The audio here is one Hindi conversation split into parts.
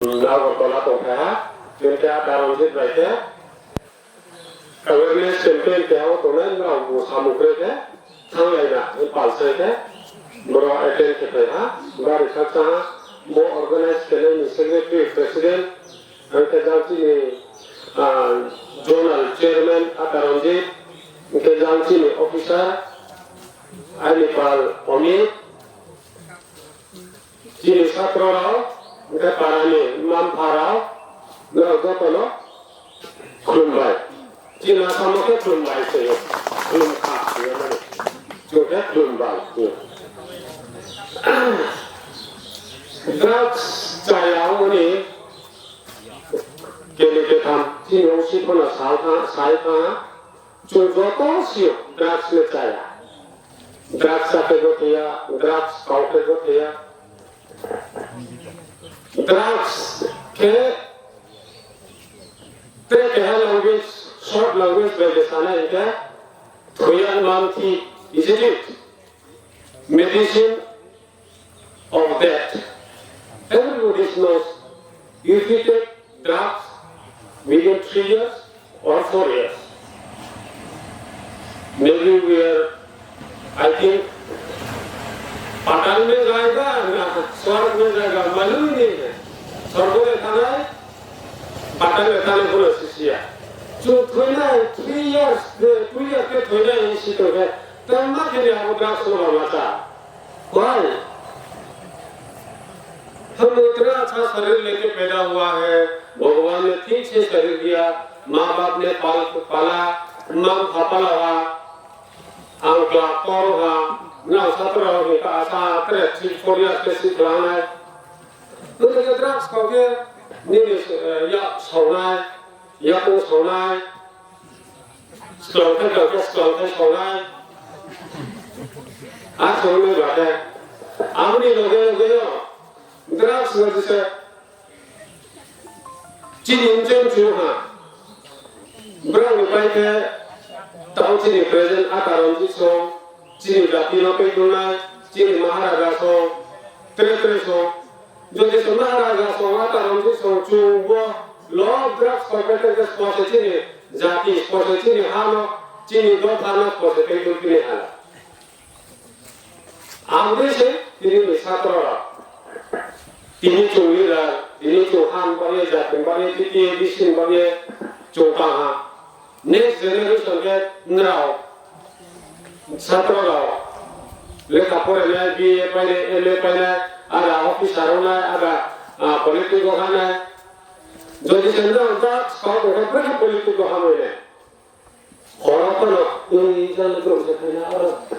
Agartala tongkha jengka darangjit baike awareness campaign kaya tona ngau samukre ke thanglai na palsai ke bro attend ke ha bari khacha mo organize kele ni secretary president ke janchi ni zonal chairman darangjit ke janchi ni officer ani pal omit jini satro rao ke parani mam pharao ngau gotono khumbai Cina sama ke khumbai sayo khum kha ya mane jo ke khumbai drugs chayao ni kele ke tham cino si phona sai tha jo joto sio drugs le chaya drugs sa ke gotia drugs kau ke gotia drugs ke language short language by the sana inka Korean monkey isn't it medicine of death everybody knows if you take drugs within 3 years or 4 years maybe we are I think पाताल में जाएगा ना स्वर्ग में जाएगा मालूम ही नहीं है स्वर्ग में थाना है पाताल में थाने को नसीसिया जो थोड़ा 3 years के थोड़ा इसी तो है तब ना के लिए आप ड्राफ्ट सुना माता why हम इतना अच्छा शरीर लेके पैदा हुआ है भगवान ने ठीक से शरीर दिया माँ बाप ने पाला माँ पापा लगा आंकड़ा पौधा ना सत्रह हो का आशा तेरे चीज कोरिया के सिखलाना है तो ये ड्रग्स को के नहीं या सोना है या को सोना है स्लोगन का सोना है आज सोने बात है आमनी लोगे ड्रग्स वजह से चीन जो हाँ ब्राउन पाई के ताऊ चीनी प्रेजेंट आकारों की सो चीनी लातीनों पे दुना चीनी महाराजा सो तेरे सो जो जिस महाराजा सो आकारों की सो चुंबो लॉ ड्रग्स को बेटर के स्पॉट चीनी जाति स्पॉट चीनी हानो चीनी दो थाना स्पॉट पे दुल की निहाला आमने से तिनी मिसात्रा तिनी चुंगीरा तिनी चुहान बने जाते बने तिनी बिस्किन बने चुका हाँ next generation ke nrao satro lao lekha pore na BA paile LA paile ada officer na ada politiko khana jodi sendra ta skau ko pre politiko hamole ora kono ei jan gro se khana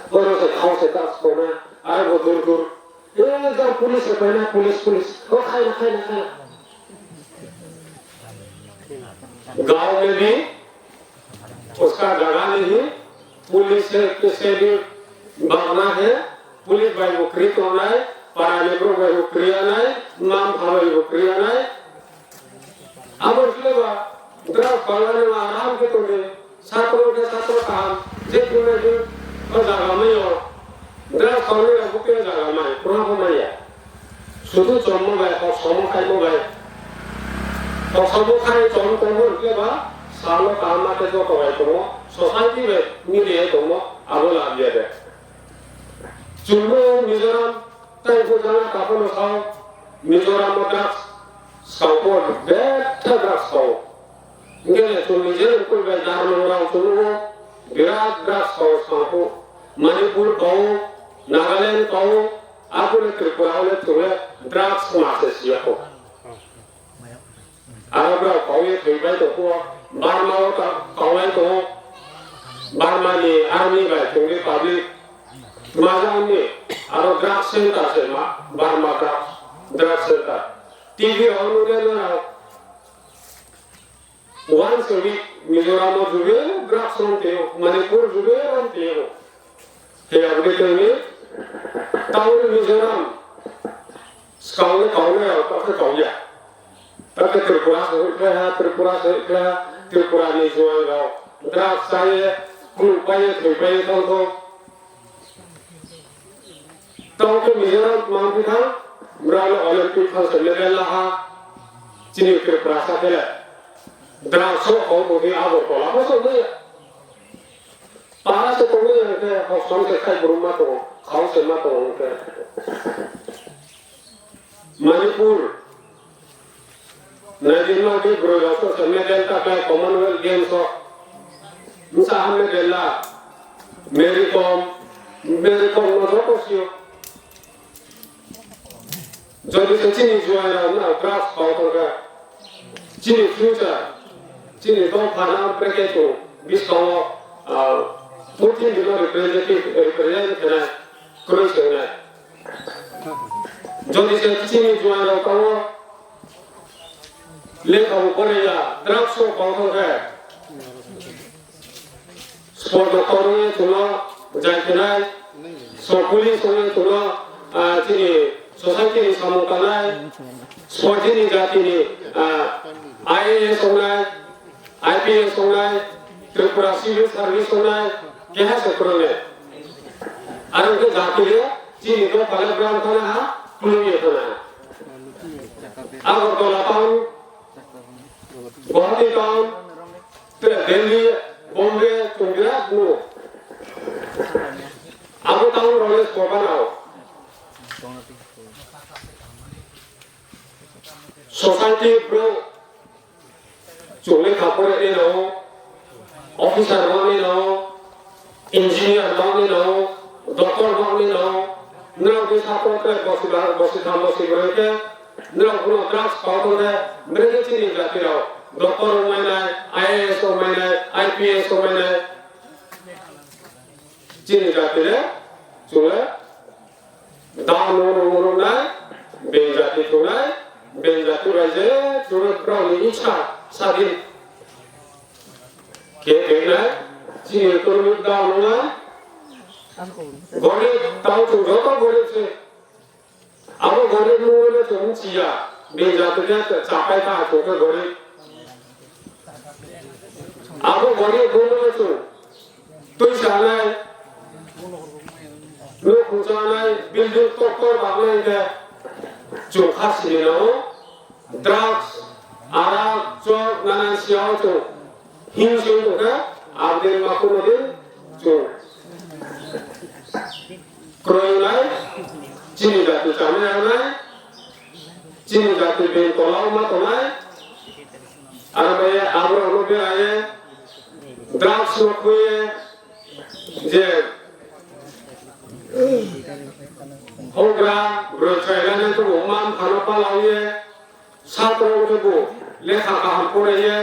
ora se khau se ta skona ara go dur e da police paile police o khaina गांव में भी उसका जगह नहीं पुलिस से भी भावना है पुलिस भाई वो क्रिक होना है पारालेब्रो भाई वो क्रिया ना है नाम भाई वो क्रिया ना है अब उसके बाद ड्राफ्ट पालने में आराम के तो नहीं छात्रों काम जिस में भी और जगह में हो ड्राफ्ट पालने का बुके जगह में पुराना में है शुद्ध चम्मो भाई और समो खाई मो भाई और समो खाई चम्मो को उसके बाद सालों काम आते जो कवाई तो सोसाइटी में मिले तो आगे ला दिया है चुम्बो मिजोरम तय को जाना काफन उठाओ मिजोरम में ड्रग्स स्काउट बेटा ड्रग्स स्काउ इंगे तो मिजोरम को बेजार में रहा चुम्बो विराट ड्रग्स स्काउट मणिपुर काउ नागालैंड काउ आपको ने त्रिपुरा वाले थोड़े ड्रग्स मासे सिया को आरबरा काउ ये कई तो को बारमा का काउलाई तो बारमा ने आर्मी भाई थोड़े पब्लिक माजा ने आरो ड्रग्स सेंटर से बारमा का ड्रग्स सेंटर टीवी ऑन होने ना once a week मिजोरम में जुगे ड्रग्स होते हो मणिपुर जुगे होते हो ये अगले कहीं टाउन मिजोरम स्काउल काउले और तो काउया तब त्रिपुरा से त्रिपुरा नहीं जुआ गाओ ड्रग्स चाहिए ग्रुप पाए तो तो मिजोरम मांगती था ब्राउन ओलंपिक फंस ले रहा 진이 그 프라사텔에 드라소 어부디 아버 콜라보서 뭐야 पारा से तो नहीं है कि हम से खाई ब्रह्मा तो खाओ से मत हो के मणिपुर नदीमा भी ग्रोजो से में डेल्टा पे कॉमनवेल्थ गेम्स हो मुसा हमें डेल्ला मेरी कॉम मजो को सियो जो भी चिनी जो है ना क्राफ्ट पाउडर का चिनी फ्यूचर चिनी तो खाना पैकेज को बिस्कुट 14 दिनों रिप्रेजेंट करना क्रूज करना जो जिसे चीनी जो है लोग वो ले आओ पड़ेगा ड्रग्स को पाउडर है स्पोर्ट करोगे चुनो जाके ना सो पुलिस होने चुनो चीनी सोसाइटी ने सामू करना है स्पोर्ट चीनी जाती ने IAS होना है IPS होना है त्रिपुरा सिविल सर्विस होना है क्या है सकरों ने अरे उनके जाति है चीनी तो पहले ब्रांड खाना है पुलिस खाना है अब तो लापाऊं गुवाहाटी टाउन दिल्ली बॉम्बे तुम्हारा नो अब टाउन रोलेस को बनाओ सोसाइटी ब्रो चुने खापर इन हो ऑफिसर वाले ना हो इंजीनियर वाले ना हो डॉक्टर वाले ना हो नृत्य के छात्रों के बसी के नृत्य ड्रग्स पाउडर है मेरे चीनी जाती रहो डॉक्टर हो मैंने IAS हो मैंने IPS हो मैंने चीनी जाती रहे चुने दाम नोरो ना बें जाती राजे चुने ब्राउनी इच्छा सारी के कहना चीनी तो मिट दाम ना गोरे ताऊ तो रोता गोरे से अब गोरे मुँह तो मुझिया बेजाते क्या चापाई का तो क्या गोरे अब गोरे मुँह तो इस आना है लोग खुशाना है बिल्डिंग तो कर बागले हैं जो खास नहीं ना हो ड्रग्स आराम चौक नाना सियाओ तो हिंसे तो क्या आप दिन माकू नदिन जो क्रोइनाय चीनी जाती चामे आनाय चीनी जाती बें तोलाव मत होनाय अरे आबरो लोग आए ड्रग्स लोग जे होगा ब्रोचाइला ने तो उम्मान खाना पालाये छात्रों को वो लेखा काम पढ़े ये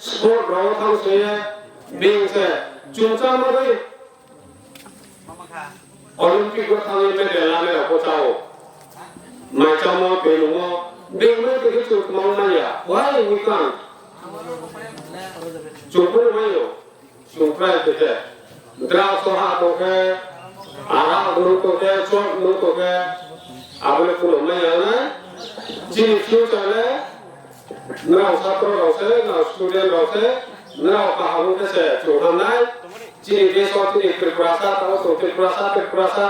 स्पोर्ट रहो था उसे ये बें से चुनचा मरे ओलंपिक को थाने में डेला में रखो चाहो माइचामो बेलुमो बेंगलो के चुट माउना या why we can't चुपर मायो चुपरा के ड्राफ्ट हा तो के आरा गुरु तो के चोट नु तो के आपने पुलो में आना जिन फ्यूचर है ना छात्र रहो ना स्टूडेंट रहो ना कहावों के से चोटना चीनी देश और चीनी त्रिपुरासा ताऊ तो त्रिपुरासा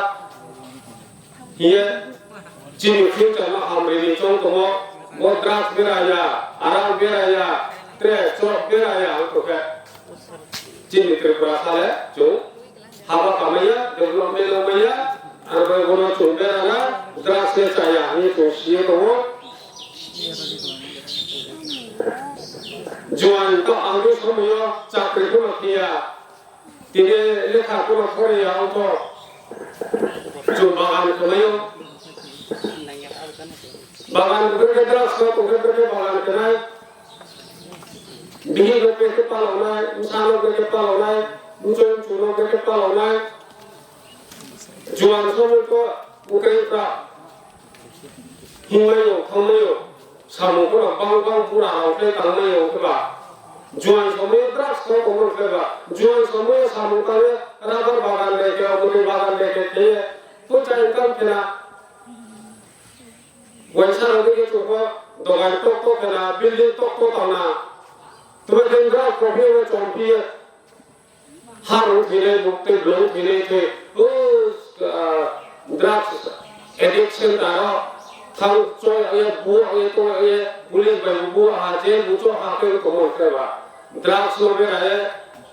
ये चीनी फ्यूचर में हम रिलीजन को वो ड्रग्स बेराया आराम बेराया त्रे चौक बेराया तो क्या चीनी त्रिपुरासा है जो हवा कमाया डेवलपमेंट कमाया अरे वो ना चुनते रहना ड्रग्स से चाहिए ये तो ये तो वो जो अंत आगे समय चाकरी को किया तिने लेखा को थोड़ी आओ तो जो बागान को नहीं हो बागान को करके ड्रग्स को करके बागान करना है बिही को करके पालना है इंसानों को करके पालना है मुझे चुनों को करके पालना है जुआन समय को उकरे का हिमायो खमायो सामो को बांग पूरा आउटे कांगमायो के बा जुआन समय ड्रग्स को कोमल के बा जुआन समय सामो का रबर बागान लेके मुर्गी बागान लेके के तो चाहे कम केना वैसा होने के चुको दोगान तो केना बिल्डिंग तो ताना तुम्हें देंगा कॉफी में चौंकी हर उठिले मुक्ति ब्लॉक मिले थे उस ड्रग्स एडिक्शन तारा थां चोय बुआ तो पुलिस बाय बुआ हाजे बुचो हाके को मोखरेबा ड्रग्स लो बेराये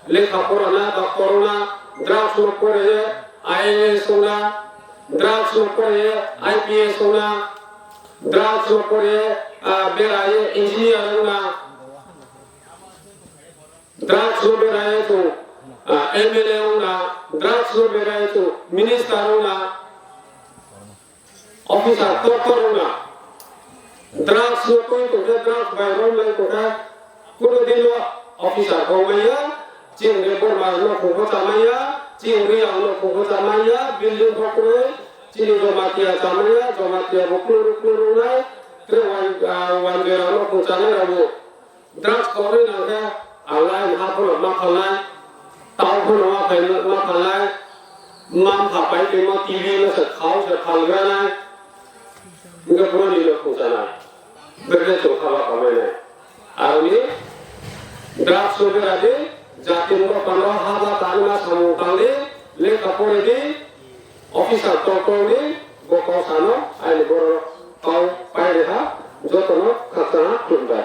लेखा पढ़ना बा कोरोना ड्रग्स लो पढ़े आईएएस होना ड्रग्स लो पढ़े आईपीएस होना ड्रग्स लो पढ़े बेराये इंजीनियर होना ड्रग्स लो बेराये तो एमएलए होना ड्रग्स लो बेराये तो मिनिस्टर होना ऑफिसर डॉक्टर होना ड्रग्स लो कोई तो ड्रग्स बाय रोल ले तो कुछ दिन लो ऑफिसर को मैया चिंगे बोरमा लो को चामाया चिंगे लो को चामाया बिल्डिंग को करे चिनी जमातिया चामाया जमातिया बुकलो ना फिर वन बेरा लो को चाने रहो ड्रग्स कोई ना के आलाय हाफो मा खालाय ताव को मा खालाय माम खापाय के मा टीवी में से खाओ से खालगाना इनका पूरा लीलो को चाना बेरे तो खावा कमाने आउनी ड्रग्स वगैरह दे जाति मुका 15,000 ताना सामु कांगे ले कपड़े दे ऑफिसर तो दे वो कौसानो आइल बोरो काउ पाए रहा जो तो खतना टुंडा